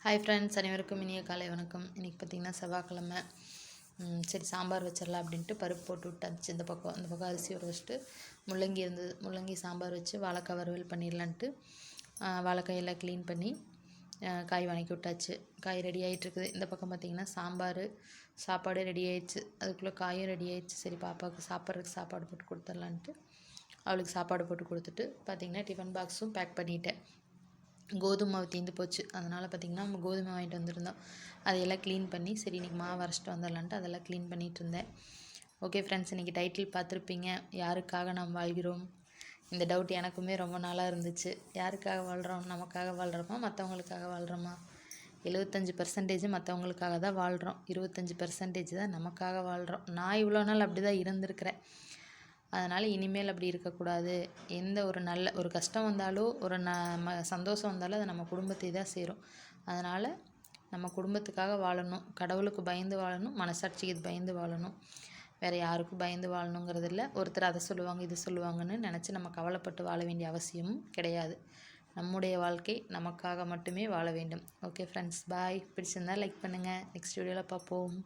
Hi friends, அனைவருக்கும் இனிய காலை வணக்கம். இன்றைக்கி பார்த்திங்கன்னா செவ்வாய்க்கிழமை. சரி சாம்பார் வச்சிடலாம் அப்படின்ட்டு பருப்பு போட்டு விட்டாச்சு. இந்த பக்கம் அரிசி ஊற வச்சுட்டு முள்ளங்கி இருந்தது, முள்ளங்கி சாம்பார் வச்சு வாழைக்காய் வறுவல் பண்ணிடலான்ட்டு வாழைக்காயெல்லாம் க்ளீன் பண்ணி காய் வணக்கி விட்டாச்சு. காய் ரெடி ஆகிட்டுருக்குது. இந்த பக்கம் பார்த்திங்கன்னா சாப்பாடு ரெடி ஆயிடுச்சு. அதுக்குள்ளே காயும் ரெடி ஆயிடுச்சு. சரி பாப்பாவுக்கு சாப்பிட்றதுக்கு சாப்பாடு போட்டு கொடுத்துர்லான்ட்டு அவளுக்கு சாப்பாடு போட்டு கொடுத்துட்டு பார்த்திங்கன்னா டிஃபன் பாக்ஸும் பேக் பண்ணிட்டேன். கோதுமை மாவு தீர்ந்து போச்சு. அதனால் பார்த்திங்கன்னா நம்ம கோதுமை வாங்கிட்டு வந்திருந்தோம். அதையெல்லாம் க்ளீன் பண்ணி சரி இன்றைக்கி மாவு அரைச்சிட்டு வந்துடலான்ட்டு அதெல்லாம் க்ளீன் பண்ணிகிட்டு இருந்தேன். ஓகே ஃப்ரெண்ட்ஸ், இன்றைக்கி டைட்டில் பார்த்துருப்பீங்க, யாருக்காக நாம் வாழ்கிறோம். இந்த டவுட் எனக்குமே ரொம்ப நாளாக இருந்துச்சு. யாருக்காக வாழ்கிறோம்? நமக்காக வாழ்கிறோமா, மற்றவங்களுக்காக வாழ்கிறோமா? 75% மற்றவங்களுக்காக தான் வாழ்கிறோம், 25% தான் நமக்காக வாழ்கிறோம். நான் இவ்வளோ நாள் அப்படி தான் இருந்திருக்கிறேன். அதனால் இனிமேல் அப்படி இருக்கக்கூடாது. எந்த ஒரு கஷ்டம் வந்தாலோ சந்தோஷம் வந்தாலும் அது நம்ம குடும்பத்தை தான் சேரும். அதனால் நம்ம குடும்பத்துக்காக வாழணும், கடவுளுக்கு பயந்து வாழணும், மனசாட்சிக்கு பயந்து வாழணும். வேறு யாருக்கும் பயந்து வாழணுங்கிறது இல்லை. ஒருத்தர் அதை சொல்லுவாங்க இது சொல்லுவாங்கன்னு நினச்சி நம்ம கவலைப்பட்டு வாழ வேண்டிய அவசியமும் கிடையாது. நம்முடைய வாழ்க்கை நமக்காக மட்டுமே வாழ வேண்டும். ஓகே ஃப்ரெண்ட்ஸ், பாய். பிடிச்சிருந்தால் லைக் பண்ணுங்கள். நெக்ஸ்ட் வீடியோவில் பார்ப்போம்.